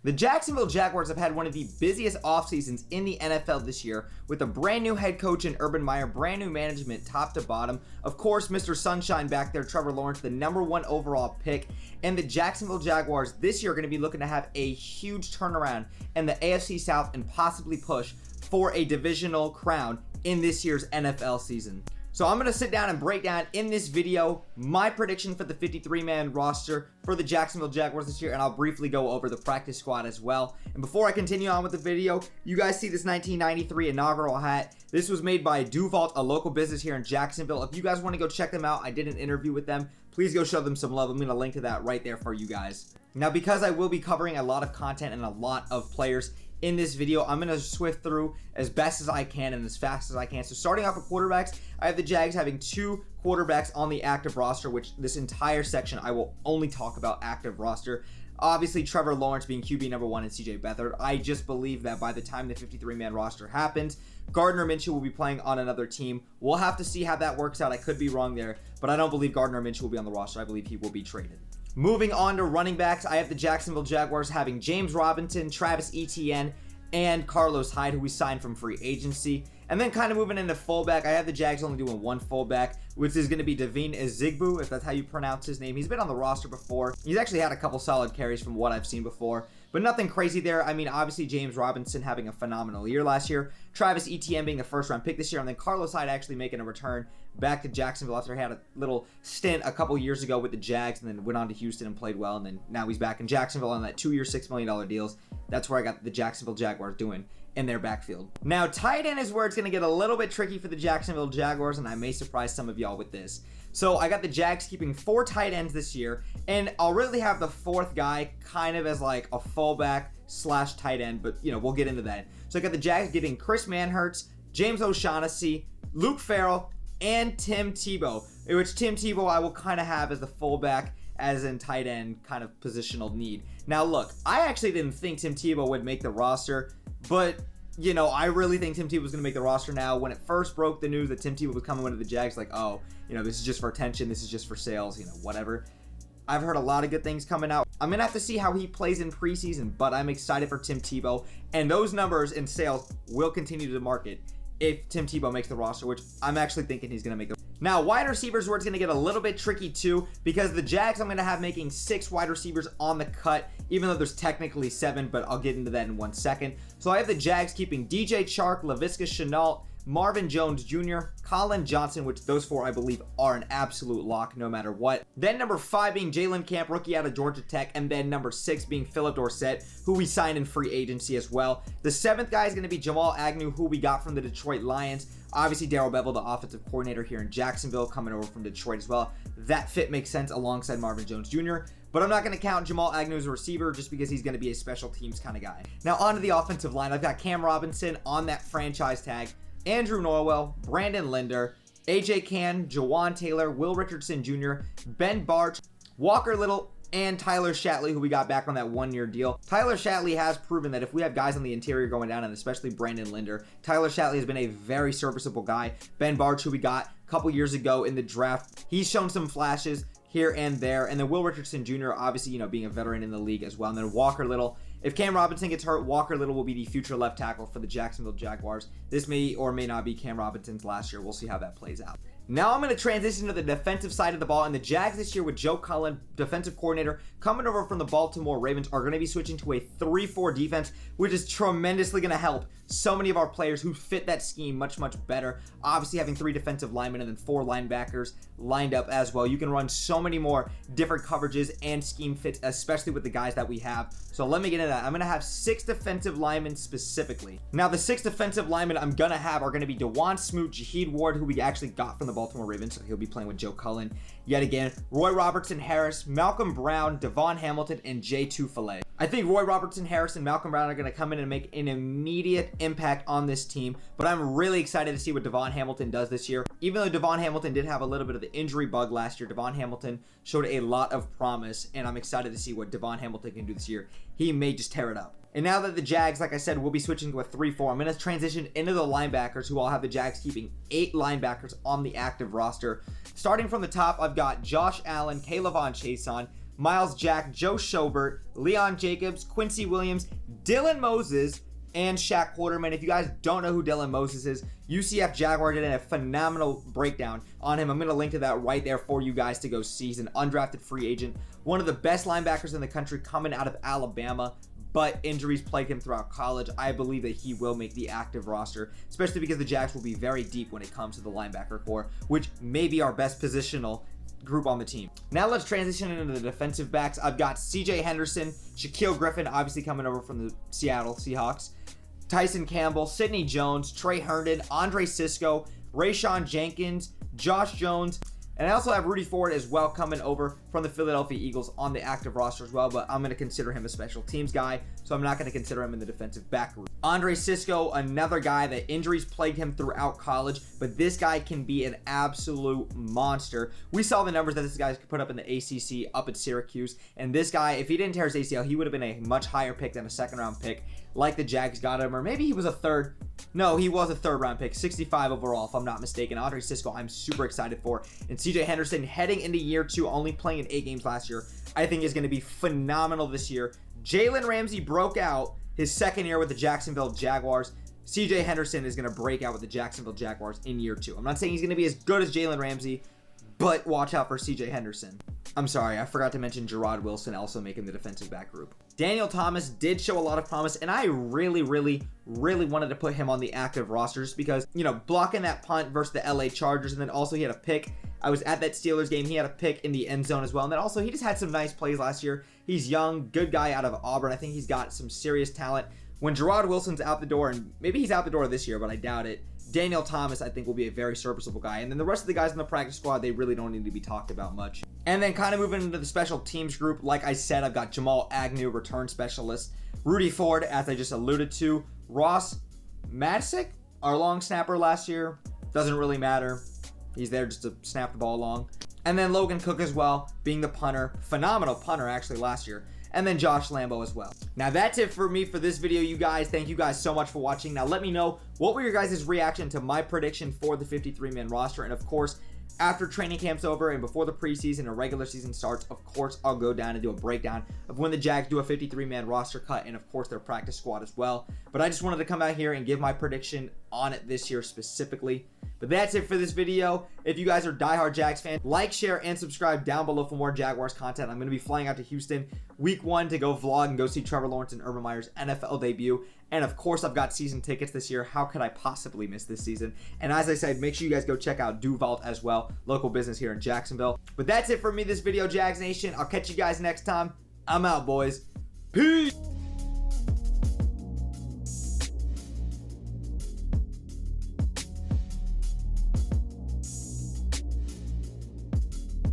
The Jacksonville Jaguars have had one of the busiest off seasons in the NFL this year, with a brand new head coach in Urban Meyer, brand new management top to bottom. Of course, Mr. Sunshine back there, Trevor Lawrence, the #1 overall pick. And the Jacksonville Jaguars this year are going to be looking to have a huge turnaround in the AFC South and possibly push for a divisional crown in this year's NFL season. So I'm going to sit down and break down in this video my prediction for the 53-man roster for the Jacksonville Jaguars this year, and I'll briefly go over the practice squad as well. And before I continue on with the video, you guys see this 1993 inaugural hat. This was made by Duvault, a local business here in Jacksonville. If you guys want to go check them out, I did an interview with them. Please go show them some love. I'm going to link to that right there for you guys. Now, because I will be covering a lot of content and a lot of players in this video, I'm going to swift through as best as I can and as fast as I can. So starting off with quarterbacks, I have the Jags having 2 quarterbacks on the active roster, which this entire section I will only talk about active roster. Obviously, Trevor Lawrence being QB #1 and CJ Beathard. I just believe that by the time the 53-man roster happens, Gardner Minshew will be playing on another team. We'll have to see how that works out. I could be wrong there, but I don't believe Gardner Minshew will be on the roster. I believe he will be traded. Moving on to running backs, I have the Jacksonville Jaguars having James Robinson, Travis Etienne, and Carlos Hyde, who we signed from free agency. And then kind of moving into fullback, I have the Jags only doing 1 fullback, which is going to be Devine Ezigbo, if that's how you pronounce his name. He's been on the roster before. He's actually had a couple solid carries from what I've seen before, but nothing crazy there. I mean, obviously James Robinson having a phenomenal year last year, Travis Etienne being a first-round pick this year, and then Carlos Hyde actually making a return back to Jacksonville after he had a little stint a couple years ago with the Jags and then went on to Houston and played well, and then now he's back in Jacksonville on that 2-year, $6 million deals. That's where I got the Jacksonville Jaguars doing in their backfield. Now, tight end is where it's going to get a little bit tricky for the Jacksonville Jaguars, and I may surprise some of y'all with this. So I got the Jags keeping 4 tight ends this year, and I'll really have the 4th guy kind of as like a fullback / tight end, but you know, we'll get into that. So I got the Jags getting Chris Manhertz, James O'Shaughnessy, Luke Farrell, and Tim Tebow, which Tim Tebow I will kind of have as the fullback, as in tight end kind of positional need. Now look, I actually didn't think Tim Tebow would make the roster, but you know, I really think Tim Tebow was going to make the roster now. When it first broke the news that Tim Tebow was coming into the Jags, like, oh, you know, this is just for attention, this is just for sales, you know, whatever. I've heard a lot of good things coming out. I'm going to have to see how he plays in preseason, but I'm excited for Tim Tebow, and those numbers in sales will continue to market if Tim Tebow makes the roster, which I'm actually thinking he's going to make the. Now, wide receivers where it's going to get a little bit tricky too, because the Jags I'm going to have making 6 wide receivers on the cut, even though there's technically 7, but I'll get into that in 1 second. So I have the Jags keeping DJ Chark, Laviska Shenault, Marvin Jones Jr., Colin Johnson, which those 4 I believe are an absolute lock no matter what. Then number 5 being Jalen Camp, rookie out of Georgia Tech, and then number 6 being Philip Dorsett, who we signed in free agency as well. The 7th guy is going to be Jamal Agnew, who we got from the Detroit Lions. Obviously, Darrell Bevell, the offensive coordinator here in Jacksonville, coming over from Detroit as well. That fit makes sense alongside Marvin Jones Jr., but I'm not going to count Jamal Agnew as a receiver just because he's going to be a special teams kind of guy. Now, on to the offensive line. I've got Cam Robinson on that franchise tag, Andrew Norwell, Brandon Linder, AJ Cann, Jawan Taylor, Will Richardson Jr., Ben Barch, Walker Little, and Tyler Shatley, who we got back on that 1-year deal. Tyler Shatley has proven that if we have guys on the interior going down, and especially Brandon Linder, Tyler Shatley has been a very serviceable guy. Ben Barch, who we got a couple years ago in the draft, he's shown some flashes here and there. And then Will Richardson Jr., obviously, you know, being a veteran in the league as well. And then Walker Little. If Cam Robinson gets hurt, Walker Little will be the future left tackle for the Jacksonville Jaguars. This may or may not be Cam Robinson's last year. We'll see how that plays out. Now I'm going to transition to the defensive side of the ball, and the Jags this year with Joe Cullen, defensive coordinator, coming over from the Baltimore Ravens, are going to be switching to a 3-4 defense, which is tremendously going to help so many of our players who fit that scheme much, much better. Obviously, having 3 defensive linemen and then 4 linebackers lined up as well. You can run so many more different coverages and scheme fits, especially with the guys that we have. So let me get into that. I'm going to have 6 defensive linemen specifically. Now, the 6 defensive linemen I'm going to have are going to be DeJuan Smoot, Jaheed Ward, who we actually got from the Baltimore Ravens, so he'll be playing with Joe Cullen yet again, Roy Robertson Harris, Malcolm Brown, Devon Hamilton, and Jay Tufele. I think Roy Robertson Harris and Malcolm Brown are going to come in and make an immediate impact on this team, but I'm really excited to see what Devon Hamilton does this year. Even though Devon Hamilton did have a little bit of the injury bug last year, Devon Hamilton showed a lot of promise, and I'm excited to see what Devon Hamilton can do this year. He may just tear it up. And now that the Jags, like I said, will be switching to a 3-4, I'm going to transition into the linebackers, who I'll have the Jags keeping 8 linebackers on the active roster. Starting from the top, I've got Josh Allen, Kayvon Chaisson, Miles Jack, Joe Schobert, Leon Jacobs, Quincy Williams, Dylan Moses, and Shaq Quarterman. If you guys don't know who Dylan Moses is, UCF Jaguar did a phenomenal breakdown on him. I'm going to link to that right there for you guys to go see. He's an undrafted free agent, one of the best linebackers in the country coming out of Alabama, but injuries plagued him throughout college. I believe that he will make the active roster, especially because the Jags will be very deep when it comes to the linebacker core, which may be our best positional group on the team. Now let's transition into the defensive backs. I've got CJ Henderson, Shaquille Griffin, obviously coming over from the Seattle Seahawks, Tyson Campbell, Sidney Jones, Trey Herndon, Andre Sisco, Rayshawn Jenkins, Josh Jones, and I also have Rudy Ford as well coming over from the Philadelphia Eagles on the active roster as well, but I'm going to consider him a special teams guy, so I'm not going to consider him in the defensive back group. Andre Sisco, another guy that injuries plagued him throughout college, but this guy can be an absolute monster. We saw the numbers that this guy could put up in the ACC up at Syracuse, and this guy, if he didn't tear his ACL, he would have been a much higher pick than a second-round pick, like the Jags got him, or maybe he was a third. No, he was a third-round pick, 65 overall, if I'm not mistaken. Andre Sisco, I'm super excited for. And CJ Henderson, heading into year 2, only playing in 8 games last year, I think is going to be phenomenal this year. Jalen Ramsey broke out his second year with the Jacksonville Jaguars. CJ Henderson is going to break out with the Jacksonville Jaguars in year 2. I'm not saying he's going to be as good as Jalen Ramsey, but watch out for CJ Henderson. I'm sorry, I forgot to mention Gerard Wilson also making the defensive back group. Daniel Thomas did show a lot of promise, and I really wanted to put him on the active roster just because, you know, blocking that punt versus the LA Chargers, and then also he had a pick. I was at that Steelers game. He had a pick in the end zone as well, and then also he just had some nice plays last year. He's young, good guy out of Auburn. I think he's got some serious talent. When Gerard Wilson's out the door, and maybe he's out the door this year, but I doubt it, Daniel Thomas, I think, will be a very serviceable guy. And then the rest of the guys in the practice squad, they really don't need to be talked about much. And then kind of moving into the special teams group, like I said, I've got Jamal Agnew, return specialist, Rudy Ford, as I just alluded to, Ross Madsick, our long snapper last year, doesn't really matter. He's there just to snap the ball along. And then Logan Cook as well, being the punter, phenomenal punter actually last year. And then Josh Lambo as well. Now that's it for me for this video, you guys. Thank you guys so much for watching. Now let me know, what were your guys' reaction to my prediction for the 53-man roster? And of course, after training camp's over and before the preseason and regular season starts, of course, I'll go down and do a breakdown of when the Jags do a 53-man roster cut and, of course, their practice squad as well. But I just wanted to come out here and give my prediction on it this year specifically. But that's it for this video. If you guys are diehard Jags fans, like, share, and subscribe down below for more Jaguars content. I'm going to be flying out to Houston week 1 to go vlog and go see Trevor Lawrence and Urban Meyer's NFL debut. And of course, I've got season tickets this year. How could I possibly miss this season? And as I said, make sure you guys go check out Duvault as well, local business here in Jacksonville. But that's it for me this video, Jags Nation. I'll catch you guys next time. I'm out, boys. Peace.